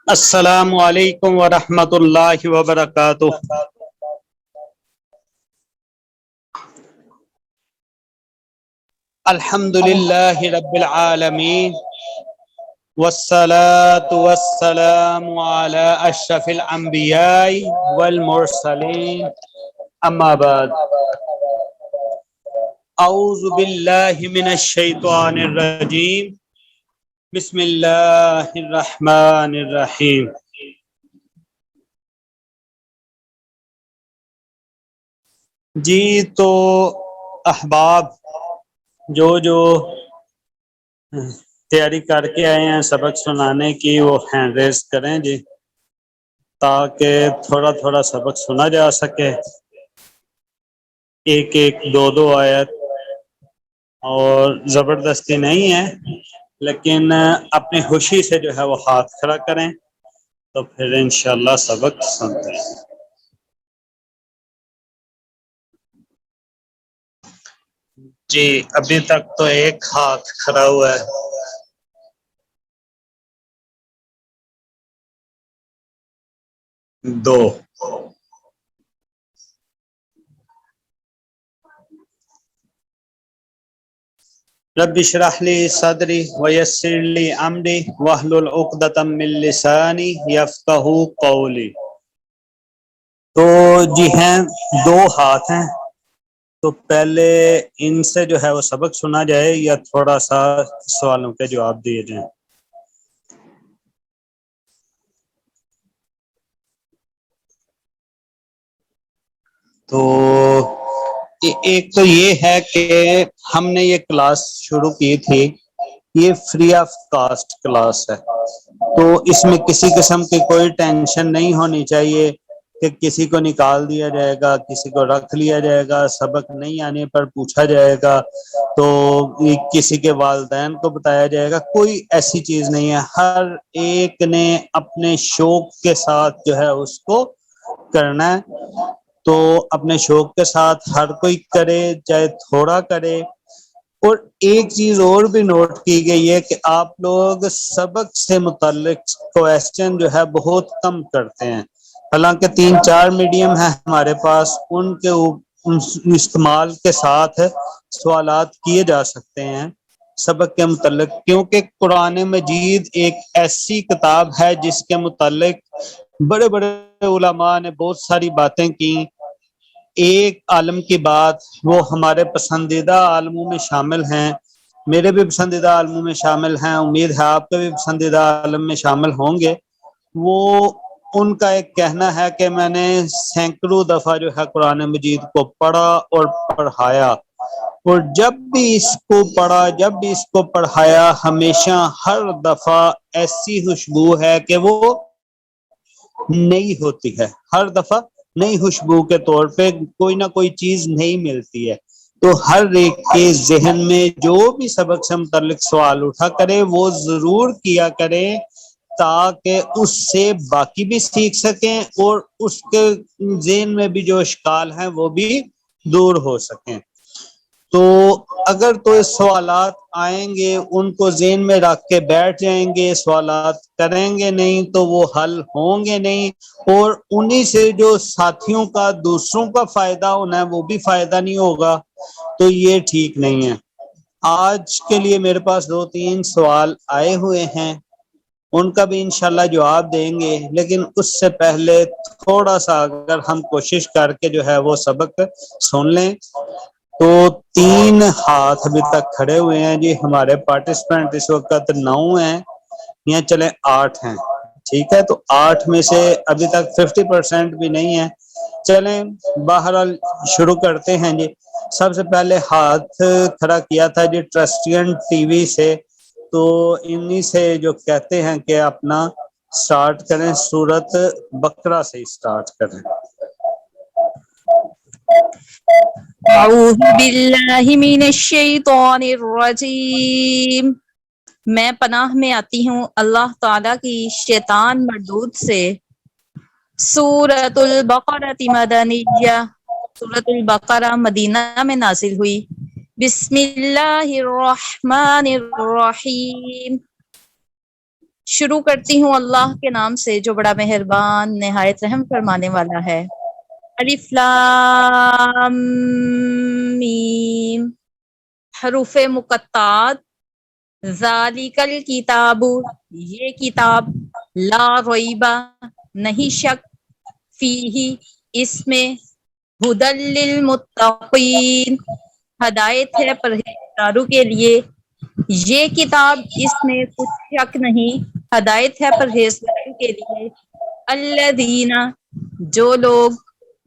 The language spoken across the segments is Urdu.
السلام علیکم ورحمۃ اللہ وبرکاتہ۔ الحمد للہ رب العالمین والصلاة والسلام علی اشرف الانبیاء والمرسلین، اما بعد، اعوذ باللہ من الشیطان الرجیم، بسم اللہ الرحمن الرحیم۔ جی تو احباب جو تیاری کر کے آئے ہیں سبق سنانے کی، وہ ہینڈ ریز کریں جی، تاکہ تھوڑا تھوڑا سبق سنا جا سکے، ایک ایک دو دو آیت، اور زبردستی نہیں ہے، لیکن اپنی خوشی سے جو ہے وہ ہاتھ کھڑا کریں تو پھر انشاءاللہ سبق سنتے ہیں۔ جی ابھی تک تو ایک ہاتھ کھڑا ہوا ہے۔ دو۔ رب اشرح لی صدری ویسر لی امری واحلل عقدۃ من لسانی یفقہوا قولی۔ تو جی ہیں دو ہاتھ ہیں، تو پہلے ان سے جو ہے وہ سبق سنا جائے یا تھوڑا سا سوالوں کے جواب دیے جائیں؟ تو ایک تو یہ ہے کہ ہم نے یہ کلاس شروع کی تھی، یہ فری آف کاسٹ کلاس ہے، تو اس میں کسی قسم کی کوئی ٹینشن نہیں ہونی چاہیے کہ کسی کو نکال دیا جائے گا، کسی کو رکھ لیا جائے گا، سبق نہیں آنے پر پوچھا جائے گا تو کسی کے والدین کو بتایا جائے گا، کوئی ایسی چیز نہیں ہے۔ ہر ایک نے اپنے شوق کے ساتھ جو ہے اس کو کرنا ہے، تو اپنے شوق کے ساتھ ہر کوئی کرے، چاہے تھوڑا کرے۔ اور ایک چیز اور بھی نوٹ کی گئی ہے کہ آپ لوگ سبق سے متعلق کویسچن جو ہے بہت کم کرتے ہیں، حالانکہ 3-4 میڈیم ہیں ہمارے پاس، ان کے استعمال کے ساتھ سوالات کیے جا سکتے ہیں سبق کے متعلق، کیونکہ قرآن مجید ایک ایسی کتاب ہے جس کے متعلق بڑے بڑے علماء نے بہت ساری باتیں کی۔ ایک عالم کی بات، وہ ہمارے پسندیدہ عالموں میں شامل ہیں، میرے بھی پسندیدہ عالموں میں شامل ہیں، امید ہے آپ کے بھی پسندیدہ عالم میں شامل ہوں گے۔ وہ ان کا ایک کہنا ہے کہ میں نے سینکڑوں دفعہ جو ہے قرآن مجید کو پڑھا اور پڑھایا، اور جب بھی اس کو پڑھا، جب بھی اس کو پڑھایا، ہمیشہ ہر دفعہ ایسی خوشبو ہے کہ وہ نئی ہوتی ہے، ہر دفعہ نئی خوشبو کے طور پہ کوئی نہ کوئی چیز نئی ملتی ہے۔ تو ہر ایک کے ذہن میں جو بھی سبق سے متعلق سوال اٹھا کرے وہ ضرور کیا کرے، تاکہ اس سے باقی بھی سیکھ سکیں اور اس کے ذہن میں بھی جو اشکال ہیں وہ بھی دور ہو سکیں۔ تو اگر تو سوالات آئیں گے ان کو ذہن میں رکھ کے بیٹھ جائیں گے، سوالات کریں گے نہیں تو وہ حل ہوں گے نہیں، اور انہی سے جو ساتھیوں کا، دوسروں کا فائدہ ہونا ہے وہ بھی فائدہ نہیں ہوگا، تو یہ ٹھیک نہیں ہے۔ آج کے لیے میرے پاس 2-3 سوال آئے ہوئے ہیں، ان کا بھی انشاءاللہ جواب دیں گے، لیکن اس سے پہلے تھوڑا سا اگر ہم کوشش کر کے جو ہے وہ سبق سن لیں۔ تو 3 ہاتھ ابھی تک کھڑے ہوئے ہیں جی، ہمارے پارٹیسپینٹ اس وقت 9 ہیں، یا چلیں 8 ہیں، ٹھیک ہے، تو 8 میں سے ابھی تک 50% بھی نہیں ہے۔ چلیں بہرحال شروع کرتے ہیں جی۔ سب سے پہلے ہاتھ کھڑا کیا تھا جی ٹرسٹین ٹی وی سے، تو انہی سے جو کہتے ہیں کہ اپنا سٹارٹ کریں، سورۃ بقرہ سے سٹارٹ کریں۔ اعوذ باللہ من الشیطان الرجیم، میں پناہ میں آتی ہوں اللہ تعالیٰ کی شیطان مردود سے۔ سورۃ البقرہ مدنیہ، سورۃ البقرہ مدینہ میں نازل ہوئی۔ بسم اللہ الرحمن الرحیم، شروع کرتی ہوں اللہ کے نام سے جو بڑا مہربان نہایت رحم فرمانے والا ہے۔ الف لام میم، حروف مقطعات۔ ذالک الکتاب، یہ کتاب، لا ریبہ، نہیں شک، فیہ، اس میں، ہدی للمتقین، ہدایت ہے پرہیزگاروں کے لیے۔ یہ کتاب، اس میں کچھ شک نہیں، ہدایت ہے پرہیزگاروں کے لیے۔ الذین، جو لوگ،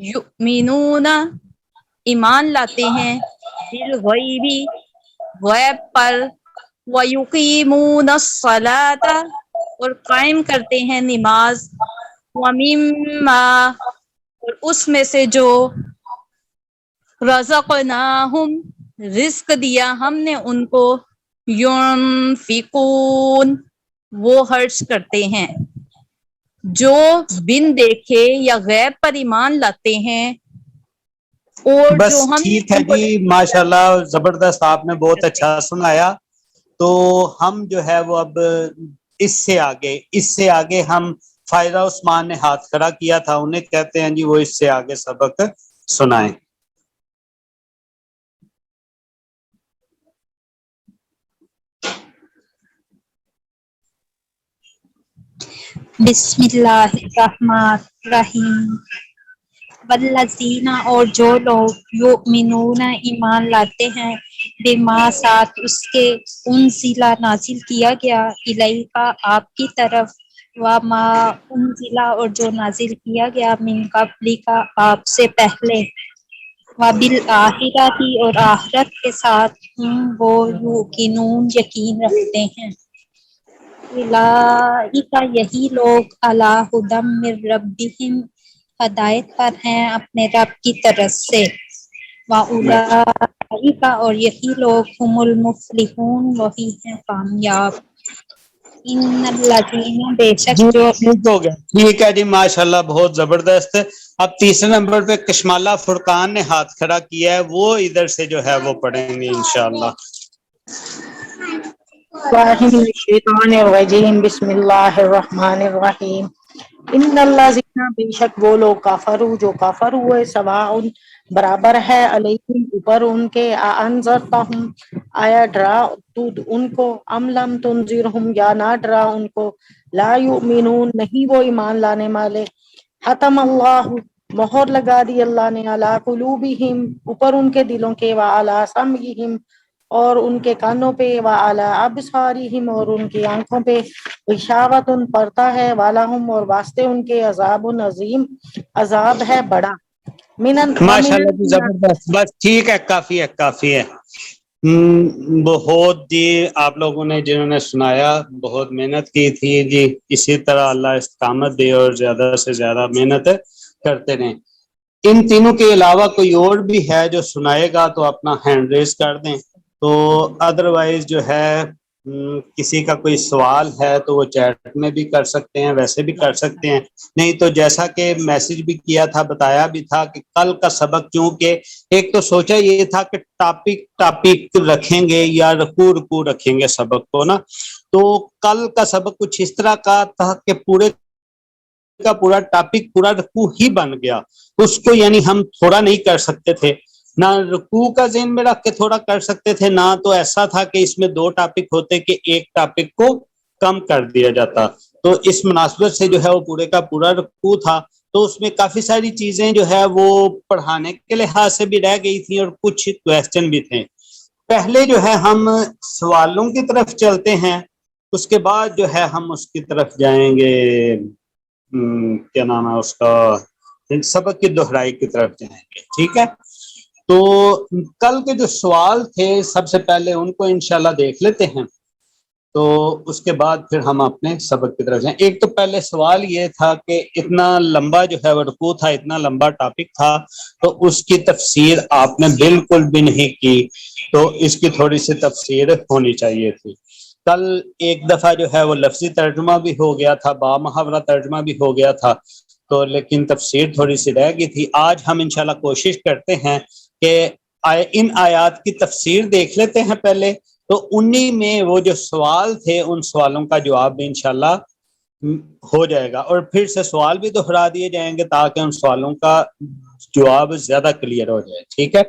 یؤمنون، ایمان لاتے ہیں، بالغیب، غیب پر، وَيُقِيمُونَ الصَّلَاةَ، اور قائم کرتے ہیں نماز، وَمِمَّا، اور اس میں سے جو، رزقناہم، رزق دیا ہم نے ان کو، ينفقون، وہ خرچ کرتے ہیں۔ جو بن دیکھے یا غیب پر ایمان لاتے ہیں، اور بس جو ہم نے ٹھیک ہے ان کو جی، ماشاءاللہ زبردست، آپ نے بہت اچھا سنایا۔ تو ہم جو ہے وہ اب اس سے آگے ہم فائدہ عثمان نے ہاتھ کھڑا کیا تھا، انہیں کہتے ہیں جی وہ اس سے آگے سبق سنائیں۔ بسم اللہ الرحمن الرحیم۔ والذین، اور جو لوگ، یؤمنون، ایمان لاتے ہیں، بما، ساتھ اس کے، انزل، نازل کیا گیا، الیک، آپ کی طرف، وما، انزل، اور جو نازل کیا گیا، من قبلک، آپ سے پہلے، وبالآخرۃ، اور آخرت کے ساتھ، وہ یوقنون، یقین رکھتے ہیں۔ اولئک، یہی لوگ، علی ھدی من ربہم، ہدایت پر ہیں اپنے رب کی طرف سے، واولئک، اور یہی لوگ، هم المفلحون، وہی ہیں کامیاب۔ ان الذین، بے شک جی جو، ٹھیک ہو گیا، ٹھیک ہے جی، ماشاءاللہ بہت زبردست۔ اب تیسرے نمبر پہ کشمالہ فرقان نے ہاتھ کھڑا کیا ہے، وہ ادھر سے جو ہے وہ پڑھیں گے انشاءاللہ۔ اللہ من الشیطان الرجیم، بسم اللہ الرحمن الرحیم۔ ان الذین، بے شک وہ لوگ، کفروا، جو کافر ہوئے، سواء، برابر ہے، علیہم، اوپر ان کے، انذرتہم، آیا ڈرا تو ان کو، ام لم تنذرہم، یا نہ ڈرا ان کو، لا یؤمنون، نہیں وہ ایمان لانے والے۔ ختم اللہ، مہر لگا دی اللہ نے، علی قلوبہم، اوپر ان کے دلوں کے، وعلی سمعہم، اور ان کے کانوں پہ، وعلی ابصارہم، اور ان کی آنکھوں پہ، غشاوۃ، پڑتا ہے، وَلَهُمْ، اور واسطے ان کے، عذاب عظیم، عذاب ہے بڑا۔ ماشاءاللہ جی زبردست، بس ٹھیک ہے، کافی ہے، کافی ہے۔ بہت جی، آپ لوگوں نے جنہوں نے سنایا بہت محنت کی تھی جی، اسی طرح اللہ استقامت دے اور زیادہ سے زیادہ محنت کرتے رہیں۔ ان تینوں کے علاوہ کوئی اور بھی ہے جو سنائے گا تو اپنا ہینڈ ریز کر دیں، تو ادروائز جو ہے کسی کا کوئی سوال ہے تو وہ چیٹ میں بھی کر سکتے ہیں، ویسے بھی کر سکتے ہیں، نہیں تو جیسا کہ میسج بھی کیا تھا، بتایا بھی تھا کہ کل کا سبق، چونکہ ایک تو سوچا یہ تھا کہ ٹاپک رکھیں گے یا رکوع رکھیں گے سبق کو نا، تو کل کا سبق کچھ اس طرح کا تھا کہ پورے کا پورا ٹاپک پورا رکوع ہی بن گیا، اس کو یعنی ہم تھوڑا نہیں کر سکتے تھے، نہ رکوع کا ذہن میں رکھ کے تھوڑا کر سکتے تھے، نہ تو ایسا تھا کہ اس میں دو ٹاپک ہوتے کہ ایک ٹاپک کو کم کر دیا جاتا، تو اس مناسبت سے جو ہے وہ پورے کا پورا رکوع تھا، تو اس میں کافی ساری چیزیں جو ہے وہ پڑھانے کے لحاظ سے بھی رہ گئی تھیں اور کچھ کویسچن بھی تھے۔ پہلے جو ہے ہم سوالوں کی طرف چلتے ہیں، اس کے بعد جو ہے ہم اس کی طرف جائیں گے، کیا نام ہے اس کا، سبق کی دہرائی کی طرف جائیں گے، ٹھیک ہے۔ تو کل کے جو سوال تھے سب سے پہلے ان کو انشاءاللہ دیکھ لیتے ہیں، تو اس کے بعد پھر ہم اپنے سبق کی طرف جائیں۔ ایک تو پہلے سوال یہ تھا کہ اتنا لمبا جو ہے رکوع تھا، اتنا لمبا ٹاپک تھا، تو اس کی تفسیر آپ نے بالکل بھی نہیں کی، تو اس کی تھوڑی سی تفسیر ہونی چاہیے تھی۔ کل ایک دفعہ جو ہے وہ لفظی ترجمہ بھی ہو گیا تھا، با محاورہ ترجمہ بھی ہو گیا تھا، تو لیکن تفسیر تھوڑی سی رہ گئی تھی۔ آج ہم انشاءاللہ کوشش کرتے ہیں کہ ان آیات کی تفسیر دیکھ لیتے ہیں پہلے، تو انہی میں وہ جو سوال تھے ان سوالوں کا جواب بھی انشاءاللہ ہو جائے گا، اور پھر سے سوال بھی دہرا دیے جائیں گے تاکہ ان سوالوں کا جواب زیادہ کلیئر ہو جائے. ٹھیک ہے،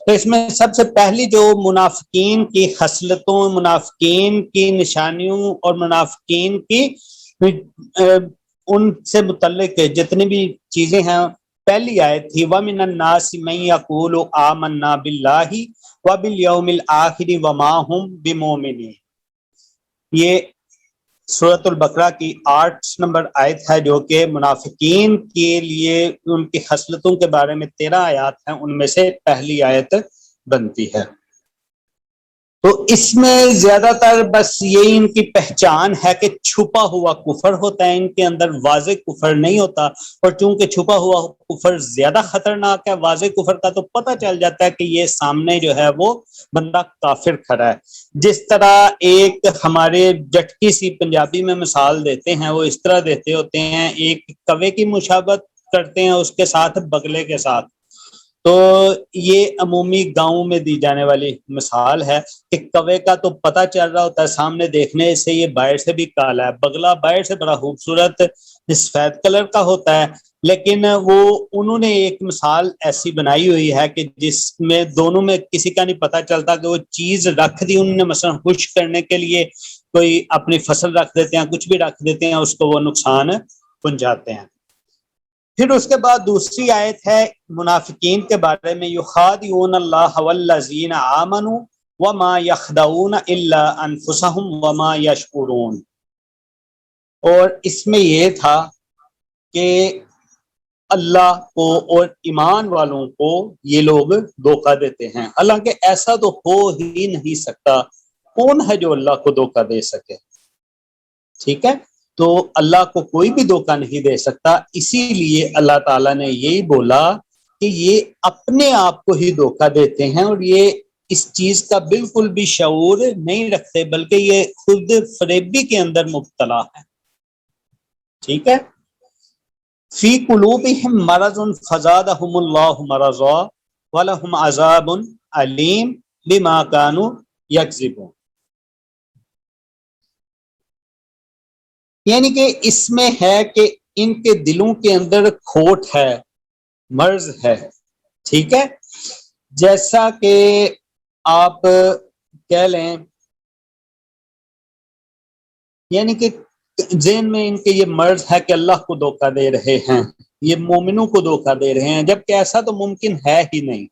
تو اس میں سب سے پہلی جو منافقین کی خصلتوں، منافقین کی نشانیوں اور منافقین کی ان سے متعلق جتنی بھی چیزیں ہیں، پہلی آیت تھی وَمِنَ النَّاسِ مَن يَقُولُ آمَنَّا بِاللَّهِ وَبِالْيَوْمِ الْآخِرِ وَمَا هُمْ بِمُؤْمِنِينَ. یہ سورۃ البقرہ کی 8 نمبر آیت ہے، جو کہ منافقین کے لیے ان کی خصلتوں کے بارے میں 13 آیات ہیں، ان میں سے پہلی آیت بنتی ہے. تو اس میں زیادہ تر بس یہی ان کی پہچان ہے کہ چھپا ہوا کفر ہوتا ہے ان کے اندر، واضح کفر نہیں ہوتا. اور چونکہ چھپا ہوا کفر زیادہ خطرناک ہے، واضح کفر کا تو پتہ چل جاتا ہے کہ یہ سامنے جو ہے وہ بندہ کافر کھڑا ہے. جس طرح ایک ہمارے جٹکی سی پنجابی میں مثال دیتے ہیں، وہ اس طرح دیتے ہوتے ہیں، ایک کوے کی مشابہت کرتے ہیں اس کے ساتھ بگلے کے ساتھ. تو یہ عمومی گاؤں میں دی جانے والی مثال ہے کہ کوے کا تو پتہ چل رہا ہوتا ہے سامنے دیکھنے سے یہ باہر سے بھی کالا ہے، بگلا باہر سے بڑا خوبصورت سفید کلر کا ہوتا ہے، لیکن وہ انہوں نے ایک مثال ایسی بنائی ہوئی ہے کہ جس میں دونوں میں کسی کا نہیں پتہ چلتا کہ وہ چیز رکھ دی انہوں نے، مثلا خشک کرنے کے لیے کوئی اپنی فصل رکھ دیتے ہیں، کچھ بھی رکھ دیتے ہیں، اس کو وہ نقصان پہنچاتے ہیں. پھر اس کے بعد دوسری آیت ہے منافقین کے بارے میں، یخادعون اللہ والذین آمنوا وما یخدعون الا انفسهم وما یشعرون. اور اس میں یہ تھا کہ اللہ کو اور ایمان والوں کو یہ لوگ دھوکہ دیتے ہیں، حالانکہ ایسا تو ہو ہی نہیں سکتا. کون ہے جو اللہ کو دھوکہ دے سکے؟ ٹھیک ہے، تو اللہ کو کوئی بھی دھوکہ نہیں دے سکتا. اسی لیے اللہ تعالیٰ نے یہی بولا کہ یہ اپنے آپ کو ہی دھوکہ دیتے ہیں، اور یہ اس چیز کا بالکل بھی شعور نہیں رکھتے، بلکہ یہ خود فریبی کے اندر مبتلا ہے. ٹھیک ہے، فی قلوبہم مرض فزادہم اللہ مرضا ولہم عذاب علیم بما کانوا یکذبون. یعنی کہ اس میں ہے کہ ان کے دلوں کے اندر کھوٹ ہے، مرض ہے. ٹھیک ہے، جیسا کہ آپ کہہ لیں، یعنی کہ ذہن میں ان کے یہ مرض ہے کہ اللہ کو دھوکہ دے رہے ہیں، یہ مومنوں کو دھوکہ دے رہے ہیں، جبکہ ایسا تو ممکن ہے ہی نہیں.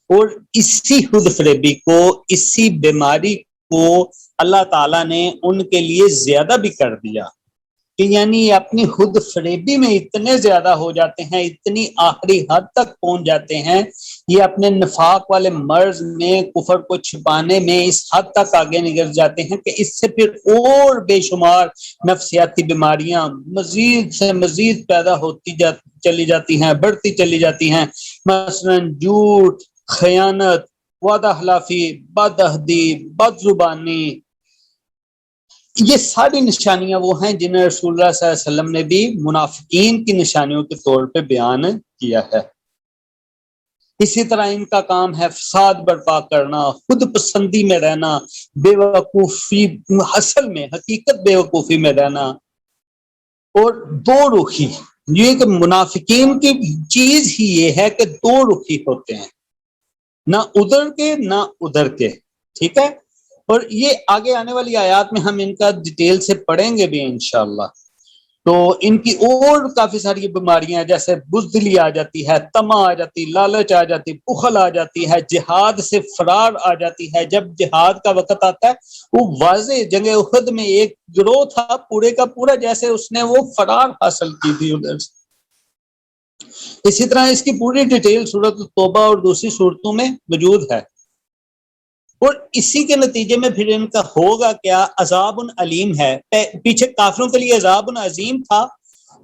اور اسی خود فریبی کو، اسی بیماری کو اللہ تعالیٰ نے ان کے لیے زیادہ بھی کر دیا کہ یعنی یہ اپنی خود فریبی میں اتنے زیادہ ہو جاتے ہیں، اتنی آخری حد تک پہنچ جاتے ہیں، یہ اپنے نفاق والے مرض میں، کفر کو چھپانے میں اس حد تک آگے نکل جاتے ہیں کہ اس سے پھر اور بے شمار نفسیاتی بیماریاں مزید سے مزید پیدا ہوتی چلی جاتی ہیں، بڑھتی چلی جاتی ہیں. مثلا جھوٹ، خیانت، وعدہ خلافی، بد عہدی، بد زبانی، یہ ساری نشانیاں وہ ہیں جنہیں رسول اللہ صلی اللہ علیہ وسلم نے بھی منافقین کی نشانیوں کے طور پہ بیان کیا ہے. اسی طرح ان کا کام ہے فساد برپا کرنا، خود پسندی میں رہنا، بے وقوفی، اصل میں حقیقت بے وقوفی میں رہنا، اور دو رخی. یہ کہ منافقین کی چیز ہی یہ ہے کہ دو رخی ہوتے ہیں، نہ ادھر کے نہ ادھر کے. ٹھیک ہے، اور یہ آگے آنے والی آیات میں ہم ان کا ڈیٹیل سے پڑھیں گے بھی انشاءاللہ. تو ان کی اور کافی ساری بیماریاں، جیسے بزدلی آ جاتی ہے، طمع آ جاتی، لالچ آ جاتی، بخل آ جاتی ہے، جہاد سے فرار آ جاتی ہے. جب جہاد کا وقت آتا ہے، وہ واضح جنگ احد میں ایک گروہ تھا پورے کا پورا، جیسے اس نے وہ فرار حاصل کی تھی ادھر سے. اسی طرح اس کی پوری ڈیٹیل سورۃ التوبہ اور دوسری صورتوں میں موجود ہے. اور اسی کے نتیجے میں پھر ان کا ہوگا کیا؟ عذاب علیم ہے. پیچھے کافروں کے لیے عذاب عظیم تھا،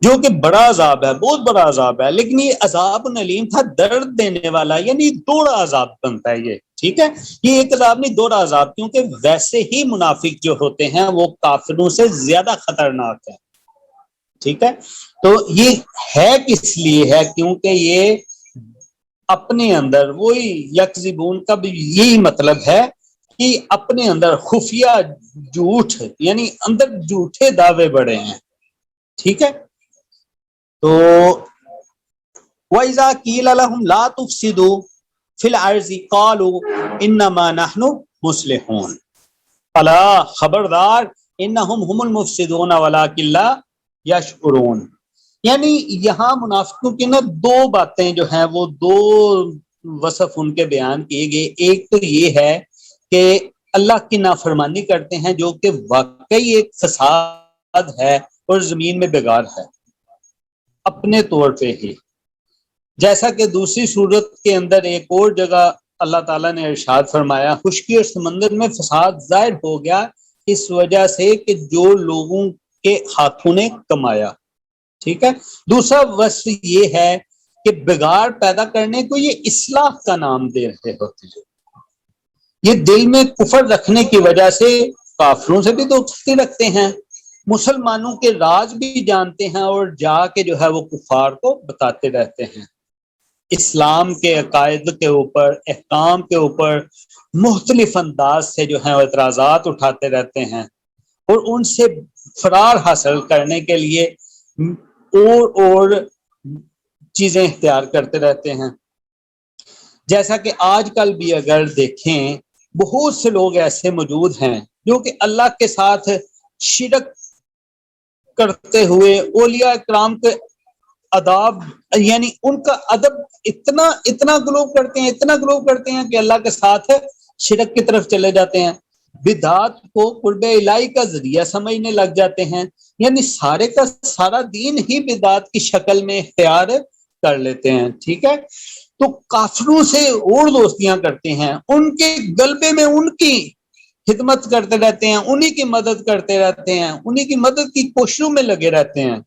جو کہ بڑا عذاب ہے، بہت بڑا عذاب ہے، لیکن یہ عذاب علیم تھا، درد دینے والا، یعنی دوہرا عذاب بنتا ہے یہ. ٹھیک ہے، یہ ایک عذاب نہیں، دوہرا عذاب، کیونکہ ویسے ہی منافق جو ہوتے ہیں وہ کافروں سے زیادہ خطرناک ہیں. ٹھیک ہے، تو یہ ہے کس لیے ہے؟ کیونکہ یہ اپنے اندر وہی یکذبون کا بھی یہی مطلب ہے کہ اپنے اندر خفیہ جھوٹ یعنی اندر جھوٹے دعوے بڑے ہیں. ٹھیک ہے. تو وَإِذَا قِيلَ لَهُمْ لَا تُفْسِدُوا فِي الْأَرْضِ قَالُوا إِنَّمَا نَحْنُ مُصْلِحُونَ الا خبردار انہم هم المفسدون ولکن لا یشعرون. یعنی یہاں منافقوں کی نا دو باتیں جو ہیں وہ دو وصف ان کے بیان کیے گئے. ایک تو یہ ہے کہ اللہ کی نافرمانی کرتے ہیں جو کہ واقعی ایک فساد ہے اور زمین میں بگاڑ ہے اپنے طور پہ ہی. جیسا کہ دوسری صورت کے اندر ایک اور جگہ اللہ تعالیٰ نے ارشاد فرمایا خشکی اور سمندر میں فساد ظاہر ہو گیا اس وجہ سے کہ جو لوگوں کے ہاتھوں نے کمایا. ٹھیک ہے. دوسرا وصف یہ ہے کہ بگاڑ پیدا کرنے کو یہ اصلاح کا نام دے رہے ہوتے ہیں. یہ دل میں کفر رکھنے کی وجہ سے کافروں سے بھی دوستی رکھتے ہیں, مسلمانوں کے راز بھی جانتے ہیں اور جا کے جو ہے وہ کفار کو بتاتے رہتے ہیں. اسلام کے عقائد کے اوپر احکام کے اوپر مختلف انداز سے جو ہیں اعتراضات اٹھاتے رہتے ہیں اور ان سے فرار حاصل کرنے کے لیے اور چیزیں اختیار کرتے رہتے ہیں. جیسا کہ آج کل بھی اگر دیکھیں بہت سے لوگ ایسے موجود ہیں جو کہ اللہ کے ساتھ شرک کرتے ہوئے اولیاء اکرام کے اداب یعنی ان کا ادب اتنا گلو کرتے ہیں کہ اللہ کے ساتھ شرک کی طرف چلے جاتے ہیں. بدعات کو قرب الہی کا ذریعہ سمجھنے لگ جاتے ہیں, یعنی سارے کا سارا دین ہی بدعات کی شکل میں اختیار کر لیتے ہیں. ٹھیک ہے. تو کافروں سے اور دوستیاں کرتے ہیں, ان کے غلبے میں ان کی خدمت کرتے رہتے ہیں, انہی کی مدد کرتے رہتے ہیں, انہی کی مدد کی کوششوں میں لگے رہتے ہیں.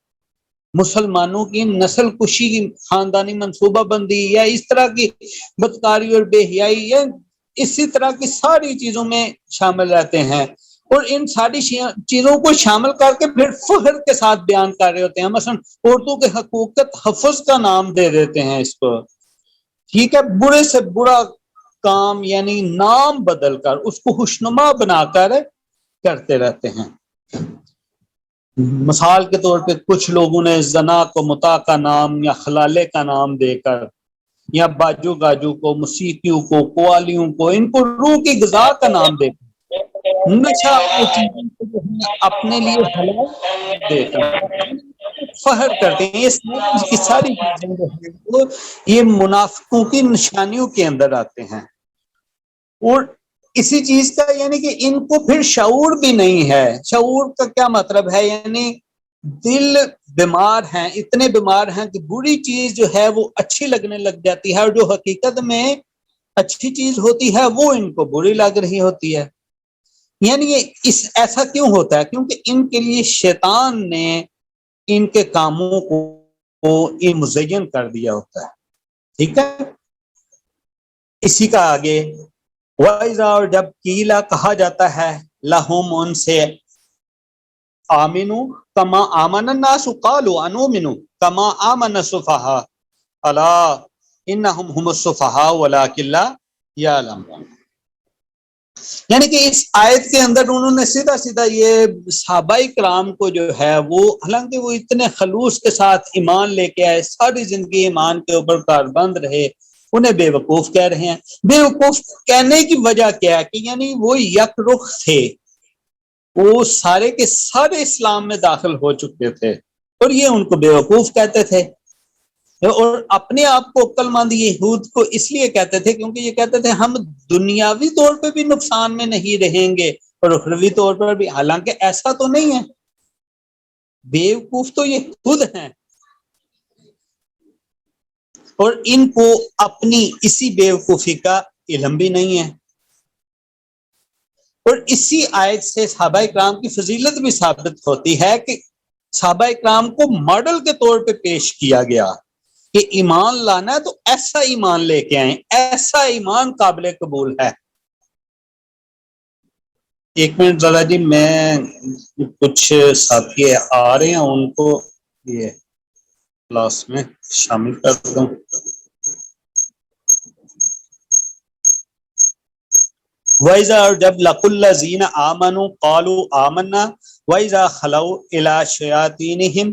مسلمانوں کی نسل کشی کی خاندانی منصوبہ بندی یا اس طرح کی بدکاری اور بے حیائی یا اسی طرح کی ساری چیزوں میں شامل رہتے ہیں اور ان ساری چیزوں کو شامل کر کے پھر فخر کے ساتھ بیان کر رہے ہوتے ہیں. مثلا عورتوں کے حقوق کے تحفظ کا نام دے دیتے ہیں اس کو. ٹھیک ہے. برے سے برا کام یعنی نام بدل کر اس کو خوشنما بنا کر کرتے رہتے ہیں. مثال کے طور پہ کچھ لوگوں نے زنا کو متع کا نام یا خلالے کا نام دے کر یا باجو گاجو کو موسیقیوں کو قوالیوں کو ان کو روح کی غذا کا نام دے کر نشہ اپنے لیے حلال دے کر فخر کرتے ہیں. یہ ساری چیزیں جو ہیں وہ یہ منافقوں کی نشانیوں کے اندر آتے ہیں اور اسی چیز کا یعنی کہ ان کو پھر شعور بھی نہیں ہے. شعور کا کیا مطلب ہے؟ یعنی دل بیمار ہیں, اتنے بیمار ہیں کہ بری چیز جو ہے وہ اچھی لگنے لگ جاتی ہے اور جو حقیقت میں اچھی چیز ہوتی ہے وہ ان کو بری لگ رہی ہوتی ہے. یعنی یہ ایسا کیوں ہوتا ہے؟ کیونکہ ان کے لیے شیطان نے ان کے کاموں کو مزین کر دیا ہوتا ہے. ٹھیک ہے. اسی کا آگے وَإِذَا اور جب قیلا کہا جاتا ہے لَهُمْ ان سے آمنوا کما آمن الناس قالوا انؤمن کما آمن السفہاء الا انہم هم السفہاء ولکن لا یعلمون. یعنی کہ اس آیت کے اندر انہوں نے سیدھا سیدھا یہ صحابہ کرام کو جو ہے وہ حالانکہ وہ اتنے خلوص کے ساتھ ایمان لے کے آئے, ساری زندگی ایمان کے اوپر کاربند رہے, انہیں بے وقوف کہہ رہے ہیں. بے وقوف کہنے کی وجہ کیا ہے کہ یعنی وہ یک رخ تھے, وہ سارے کے سارے اسلام میں داخل ہو چکے تھے اور یہ ان کو بے وقوف کہتے تھے. اور اپنے آپ کو عقل مند یہود کو اس لیے کہتے تھے کیونکہ یہ کہتے تھے ہم دنیاوی طور پہ بھی نقصان میں نہیں رہیں گے اور اخروی طور پر بھی, حالانکہ ایسا تو نہیں ہے. بے وقوف تو یہ خود ہیں اور ان کو اپنی اسی بے وقوفی کا علم بھی نہیں ہے. اور اسی آیت سے صحابہ اکرام کی فضیلت بھی ثابت ہوتی ہے کہ صحابہ اکرام کو ماڈل کے طور پہ پیش کیا گیا کہ ایمان لانا ہے تو ایسا ایمان لے کے آئیں, ایسا ایمان قابل قبول ہے. ایک منٹ ذرا جی, میں کچھ ساتھی آ رہے ہیں ان کو یہ کلاس میں شامل کر دوں. وَإِذَا اور جب لَقُوا الَّذِينَ آمَنُوا قَالُوا آمَنَّا وَإِذَا خَلَوْا إِلَى شَيَاطِينِهِمْ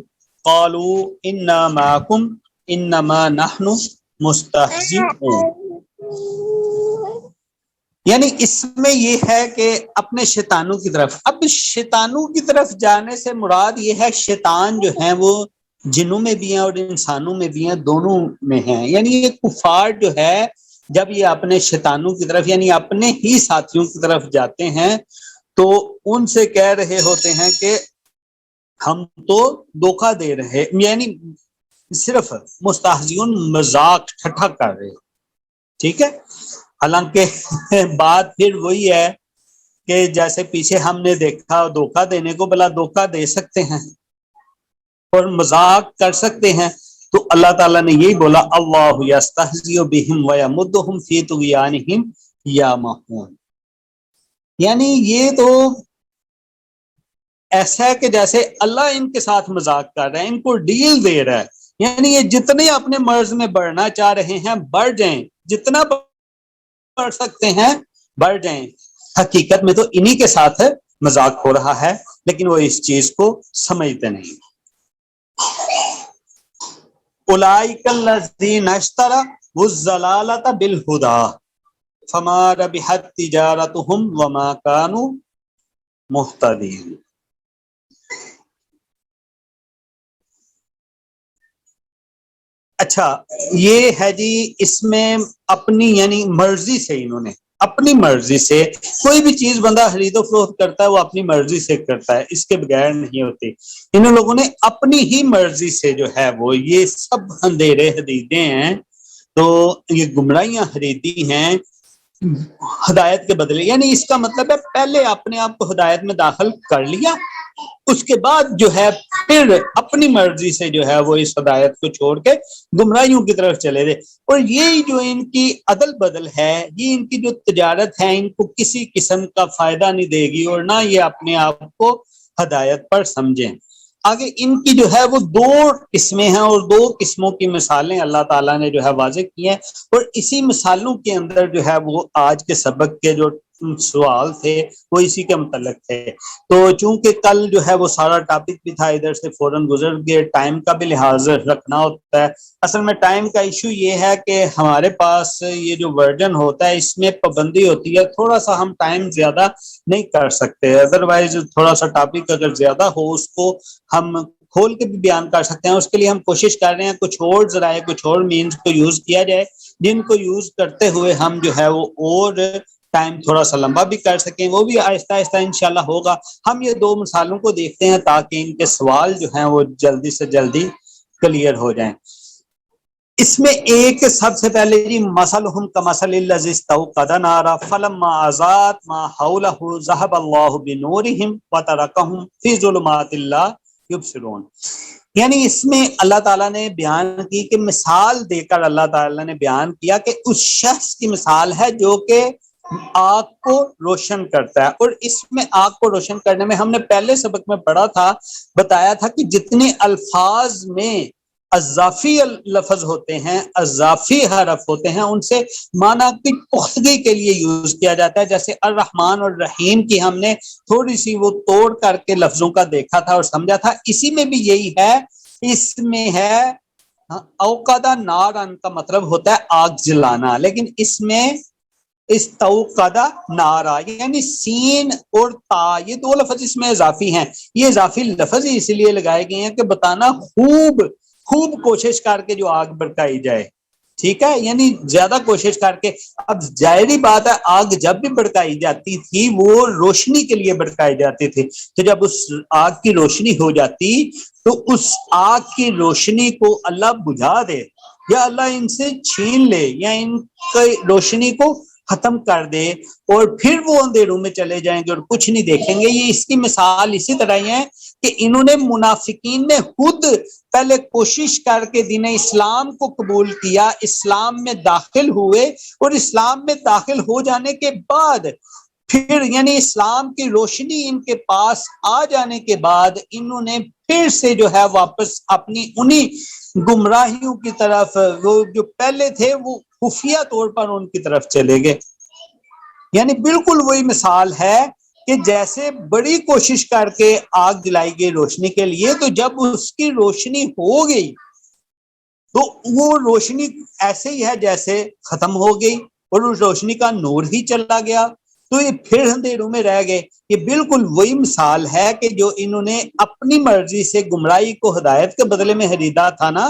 قَالُوا إِنَّا مَعَكُمْ إِنَّمَا نَحْنُ مُسْتَهْزِئُونَ. یعنی اس میں یہ ہے کہ اپنے شیطانوں کی طرف، اب شیطانوں کی طرف جانے سے مراد یہ ہے شیطان جو ہیں وہ جنوں میں بھی ہیں اور انسانوں میں بھی ہیں، دونوں میں ہیں. یعنی یہ کفار جو ہے جب یہ اپنے شیطانوں کی طرف یعنی اپنے ہی ساتھیوں کی طرف جاتے ہیں تو ان سے کہہ رہے ہوتے ہیں کہ ہم تو دھوکہ دے رہے، یعنی صرف مستہزئون مذاق ٹھٹھا کر رہے. ٹھیک ہے، حالانکہ بات پھر وہی ہے کہ جیسے پیچھے ہم نے دیکھا دھوکہ دینے کو، بلا دھوکہ دے سکتے ہیں اور مذاق کر سکتے ہیں. تو اللہ تعالیٰ نے یہی بولا اللہ یستہزئ بہم ویمدہم فی طغیانہم یعمہون. یعنی یہ تو ایسا ہے کہ جیسے اللہ ان کے ساتھ مذاق کر رہا ہے، ان کو ڈیل دے رہا ہے. یعنی یہ جتنے اپنے مرض میں بڑھنا چاہ رہے ہیں بڑھ جائیں، جتنا بڑھ سکتے ہیں بڑھ جائیں. حقیقت میں تو انہی کے ساتھ مذاق ہو رہا ہے لیکن وہ اس چیز کو سمجھتے نہیں. اولئک الذین اشتروا الضلالۃ بالہدی فما ربحت تجارتہم وما کانوا مہتدین. اچھا یہ ہے جی، اس میں اپنی یعنی مرضی سے انہوں نے اپنی مرضی سے کوئی بھی چیز بندہ خرید و فروخت کرتا ہے وہ اپنی مرضی سے کرتا ہے، اس کے بغیر نہیں ہوتی. ان لوگوں نے اپنی ہی مرضی سے جو ہے وہ یہ سب اندھیرے خریدے ہیں، تو یہ گمراہیاں خریدی ہیں ہدایت کے بدلے. یعنی اس کا مطلب ہے پہلے اپنے آپ کو ہدایت میں داخل کر لیا، اس کے بعد جو ہے پھر اپنی مرضی سے جو ہے وہ اس ہدایت کو چھوڑ کے گمراہیوں کی طرف چلے گئے. اور یہ جو ان کی عدل بدل ہے، یہ ان کی جو تجارت ہے، ان کو کسی قسم کا فائدہ نہیں دے گی اور نہ یہ اپنے آپ کو ہدایت پر سمجھیں. آگے ان کی جو ہے وہ دو قسمیں ہیں اور دو قسموں کی مثالیں اللہ تعالیٰ نے جو ہے واضح کی ہیں، اور اسی مثالوں کے اندر جو ہے وہ آج کے سبق کے جو سوال تھے وہ اسی کے متعلق تھے. تو چونکہ کل جو ہے وہ سارا ٹاپک بھی تھا ادھر سے فوراً گزر گئے، ٹائم کا بھی لحاظ رکھنا ہوتا ہے. اصل میں ٹائم کا ایشو یہ ہے کہ ہمارے پاس یہ جو ورژن ہوتا ہے اس میں پابندی ہوتی ہے، تھوڑا سا ہم ٹائم زیادہ نہیں کر سکتے، ادروائز تھوڑا سا ٹاپک اگر زیادہ ہو اس کو ہم کھول کے بھی بیان کر سکتے ہیں. اس کے لیے ہم کوشش کر رہے ہیں کچھ اور ذرائع کچھ اور مینز کو یوز کیا جائے جن کو یوز کرتے ہوئے ہم جو ہے وہ اور ٹائم تھوڑا سا لمبا بھی کر سکیں، وہ بھی آہستہ آہستہ انشاءاللہ ہوگا. ہم یہ دو مثالوں کو دیکھتے ہیں تاکہ ان کے سوال جو ہیں وہ جلدی سے جلدی کلیئر ہو جائیں. اس میں ایک سب سے پہلے جی مثلہم کمثل الذی استوقد نارا فلما اضاءت ما حولہ ذہب اللہ بنورہم وترکہم فی ظلمات لا یبصرون. یعنی اس میں اللہ تعالیٰ نے بیان کی کہ مثال دے کر اللہ تعالیٰ نے بیان کیا کہ اس شخص کی مثال ہے جو کہ آگ کو روشن کرتا ہے. اور اس میں آگ کو روشن کرنے میں ہم نے پہلے سبق میں پڑھا تھا، بتایا تھا کہ جتنے الفاظ میں اضافی لفظ ہوتے ہیں، اضافی حرف ہوتے ہیں، ان سے معنی کی پختگی کے لیے یوز کیا جاتا ہے. جیسے الرحمن اور رحیم کی ہم نے تھوڑی سی وہ توڑ کر کے لفظوں کا دیکھا تھا اور سمجھا تھا. اسی میں بھی یہی ہے، اس میں ہے اوقدہ نارن کا مطلب ہوتا ہے آگ جلانا، لیکن اس میں استوقدہ نارا یعنی سین اور تا یہ دو لفظ اس میں اضافی ہیں. یہ اضافی لفظ ہی اس لیے لگائے گئے ہیں کہ بتانا خوب کوشش کر کے جو آگ بھڑکائی جائے. ٹھیک ہے، یعنی زیادہ کوشش کر کے. اب ظاہری بات ہے آگ جب بھی بھڑکائی جاتی تھی وہ روشنی کے لیے بھڑکائی جاتی تھی، تو جب اس آگ کی روشنی ہو جاتی تو اس آگ کی روشنی کو اللہ بجھا دے یا اللہ ان سے چھین لے یا ان کی روشنی کو ختم کر دے اور پھر وہ اندھیروں میں چلے جائیں گے اور کچھ نہیں دیکھیں گے. یہ اس کی مثال اسی طرح ہی ہے کہ انہوں نے منافقین نے خود پہلے کوشش کر کے دین اسلام کو قبول کیا، اسلام میں داخل ہوئے اور اسلام میں داخل ہو جانے کے بعد پھر یعنی اسلام کی روشنی ان کے پاس آ جانے کے بعد انہوں نے پھر سے جو ہے واپس اپنی انہی گمراہیوں کی طرف، وہ جو پہلے تھے وہ خفیہ طور پر ان کی طرف چلے گئے. یعنی بالکل وہی مثال ہے کہ جیسے بڑی کوشش کر کے آگ جلائی گئی روشنی کے لیے، تو جب اس کی روشنی ہو گئی تو وہ روشنی ایسے ہی ہے جیسے ختم ہو گئی اور اس روشنی کا نور ہی چلا گیا، تو یہ پھر اندھیروں میں رہ گئے۔ یہ بالکل وہی مثال ہے کہ جو انہوں نے اپنی مرضی سے گمراہی کو ہدایت کے بدلے میں خریدا تھا نا،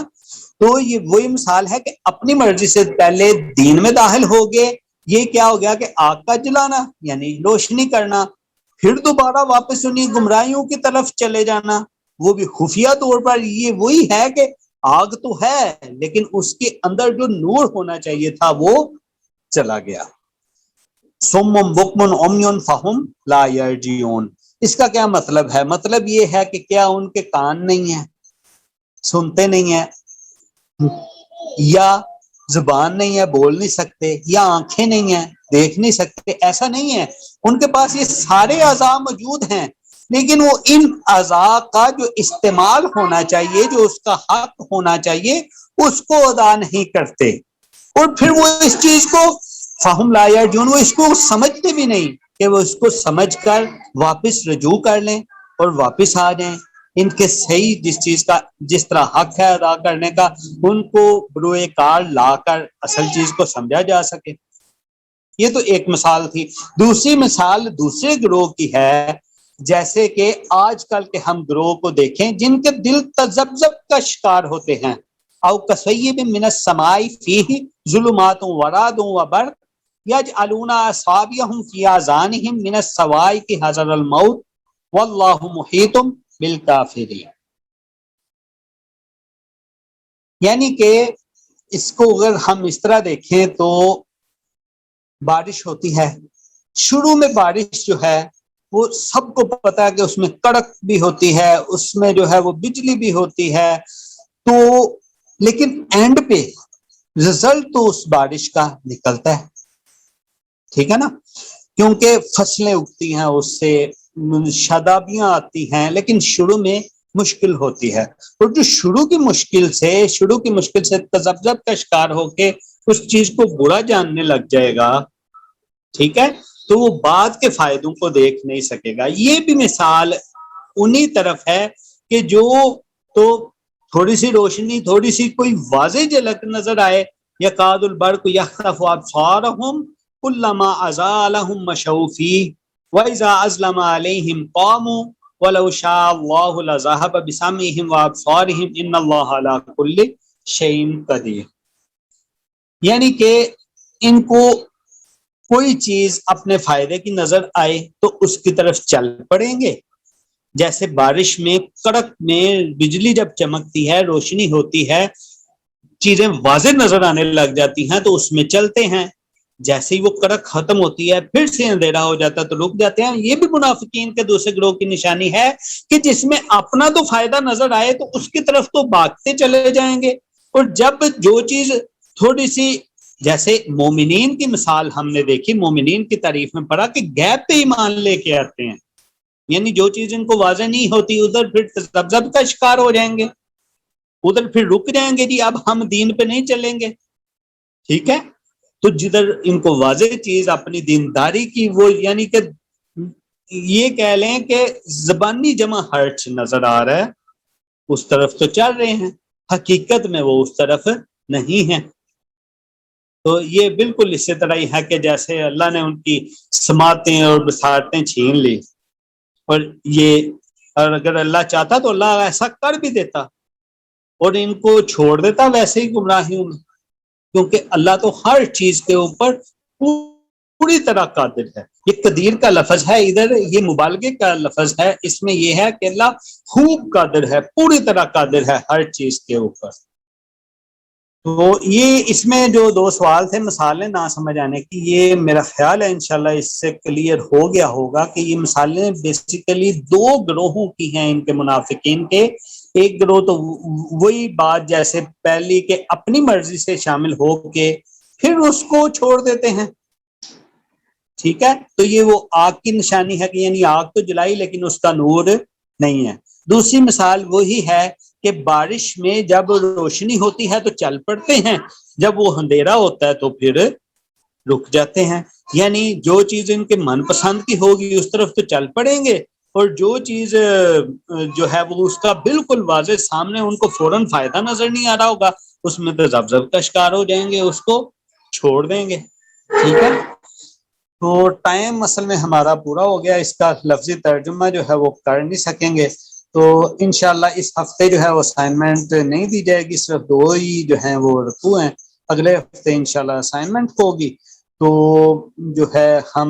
تو یہ وہی مثال ہے کہ اپنی مرضی سے پہلے دین میں داخل ہو گئے، یہ کیا ہو گیا کہ آگ کا جلانا یعنی روشنی کرنا، پھر دوبارہ واپس انہیں گمراہیوں کی طرف چلے جانا، وہ بھی خفیہ طور پر۔ یہ وہی ہے کہ آگ تو ہے لیکن اس کے اندر جو نور ہونا چاہیے تھا وہ چلا گیا۔ سم بکم عمی فہم لا یرجعون، اس کا کیا مطلب ہے؟ مطلب یہ ہے کہ کیا ان کے کان نہیں ہیں، سنتے نہیں ہیں، یا زبان نہیں ہے، بول نہیں سکتے، یا آنکھیں نہیں ہیں، دیکھ نہیں سکتے؟ ایسا نہیں ہے، ان کے پاس یہ سارے اعضاء موجود ہیں، لیکن وہ ان اعضاء کا جو استعمال ہونا چاہیے، جو اس کا حق ہونا چاہیے، اس کو ادا نہیں کرتے، اور پھر وہ اس چیز کو فہم لا یرجعون، وہ اس کو سمجھتے بھی نہیں کہ وہ اس کو سمجھ کر واپس رجوع کر لیں اور واپس آ جائیں ان کے صحیح جس چیز کا جس طرح حق ہے ادا کرنے کا، ان کو بروئے کار لا کر اصل چیز کو سمجھا جا سکے۔ یہ تو ایک مثال تھی۔ دوسری مثال دوسرے گروہ کی ہے، جیسے کہ آج کل کے ہم گروہ کو دیکھیں جن کے دل تذبذب کا شکار ہوتے ہیں، او کصیب من السماء فیہ ظلمات ورعد وبرق یجعلون اصابعهم فی آذانهم من الصواعق حذر الموت واللہ محیط بالکافرین۔ یعنی کہ اس کو اگر ہم اس طرح دیکھیں تو بارش ہوتی ہے، شروع میں بارش جو ہے وہ سب کو پتا ہے کہ اس میں کڑک بھی ہوتی ہے، اس میں جو ہے وہ بجلی بھی ہوتی ہے، تو لیکن اینڈ پہ رزلٹ تو اس بارش کا نکلتا ہے، ٹھیک ہے نا، کیونکہ فصلیں اگتی ہیں، اس سے شادابیاں آتی ہیں، لیکن شروع میں مشکل ہوتی ہے، اور جو شروع کی مشکل سے تذبذب کا شکار ہو کے اس چیز کو برا جاننے لگ جائے گا، ٹھیک ہے، تو وہ بعد کے فائدوں کو دیکھ نہیں سکے گا۔ یہ بھی مثال انہی طرف ہے کہ جو تو تھوڑی سی روشنی، تھوڑی سی کوئی واضح جھلک نظر آئے، یکاد البرق یخطف ابصارهم کلما اضاء لهم مشوا فیہ واذا اظلم علیہم قاموا ولو شاء اللہ لذهب بسمعهم وابصارهم ان اللہ علی کل شیء قدیر۔ یعنی کہ ان کو کوئی چیز اپنے فائدے کی نظر آئے تو اس کی طرف چل پڑیں گے، جیسے بارش میں کڑک میں بجلی جب چمکتی ہے، روشنی ہوتی ہے، چیزیں واضح نظر آنے لگ جاتی ہیں تو اس میں چلتے ہیں، جیسے ہی وہ کڑک ختم ہوتی ہے پھر سے اندھیرا ہو جاتا ہے تو رک جاتے ہیں۔ یہ بھی منافقین کے دوسرے گروہ کی نشانی ہے کہ جس میں اپنا تو فائدہ نظر آئے تو اس کی طرف تو بھاگتے چلے جائیں گے، اور جب جو چیز تھوڑی سی، جیسے مومنین کی مثال ہم نے دیکھی، مومنین کی تعریف میں پڑھا کہ غیب پہ ایمان لے کے آتے ہیں، یعنی جو چیز ان کو واضح نہیں ہوتی ادھر پھر تذبذب کا شکار ہو جائیں گے، ادھر پھر رک جائیں گے، جی اب ہم دین پہ نہیں چلیں گے، ٹھیک ہے، تو جدھر ان کو واضح چیز اپنی دینداری کی، وہ یعنی کہ یہ کہہ لیں کہ زبانی جمع ہرچ نظر آ رہا ہے، اس طرف تو چل رہے ہیں، حقیقت میں وہ اس طرف نہیں ہے۔ تو یہ بالکل اسی طرح ہی ہے کہ جیسے اللہ نے ان کی سماعتیں اور بصارتیں چھین لی، اور یہ اور اگر اللہ چاہتا تو اللہ ایسا کر بھی دیتا اور ان کو چھوڑ دیتا ویسے ہی گمراہیوں میں، کیونکہ اللہ تو ہر چیز کے اوپر پوری طرح قادر ہے۔ یہ قدیر کا لفظ ہے، ادھر یہ مبالغے کا لفظ ہے، اس میں یہ ہے کہ اللہ خوب قادر ہے، پوری طرح قادر ہے ہر چیز کے اوپر۔ تو یہ اس میں جو دو سوال تھے مثالیں نہ سمجھ آنے کی، یہ میرا خیال ہے انشاءاللہ اس سے کلیئر ہو گیا ہوگا کہ یہ مثالیں بیسیکلی دو گروہوں کی ہیں ان کے منافقین کے۔ ایک گروہ تو وہی بات جیسے پہلی کہ اپنی مرضی سے شامل ہو کے پھر اس کو چھوڑ دیتے ہیں، ٹھیک ہے، تو یہ وہ آگ کی نشانی ہے کہ یعنی آگ تو جلائی لیکن اس کا نور نہیں ہے۔ دوسری مثال وہی ہے کہ بارش میں جب روشنی ہوتی ہے تو چل پڑتے ہیں، جب وہ اندھیرا ہوتا ہے تو پھر رک جاتے ہیں، یعنی جو چیز ان کے من پسند کی ہوگی اس طرف تو چل پڑیں گے، اور جو چیز جو ہے وہ اس کا بالکل واضح سامنے ان کو فوراً فائدہ نظر نہیں آ رہا ہوگا، اس میں تو زب کا شکار ہو جائیں گے، اس کو چھوڑ دیں گے. ٹھیک ہے، تو ٹائم اصل میں ہمارا پورا ہو گیا، اس کا لفظی ترجمہ جو ہے وہ کر نہیں سکیں گے. تو انشاءاللہ اس ہفتے جو ہے وہ اسائنمنٹ نہیں دی جائے گی، صرف 2 ہی جو ہیں وہ رکوع ہیں. اگلے ہفتے انشاءاللہ اسائنمنٹ ہوگی. تو جو ہے ہم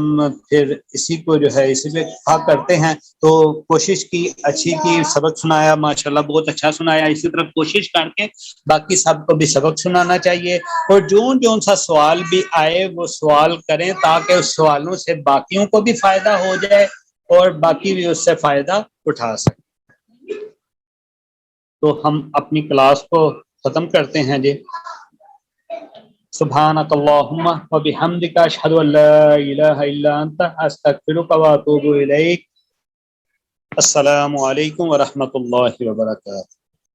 پھر اسی کو جو ہے اسی پہ اتفاق کرتے ہیں. تو کوشش کی، اچھی کی، سبق سنایا ماشاءاللہ بہت اچھا سنایا. اسی طرح کوشش کر کے باقی سب کو بھی سبق سنانا چاہیے، اور جون سا سوال بھی آئے وہ سوال کریں تاکہ اس سوالوں سے باقیوں کو بھی فائدہ ہو جائے اور باقی بھی اس سے فائدہ اٹھا سکیں. تو ہم اپنی کلاس کو ختم کرتے ہیں جی. سبحانک اللہم و بحمدک اشہد ان لا الہ الا انت استغفرک و اتوب الیک. السلام علیکم ورحمۃ اللہ وبرکاتہ.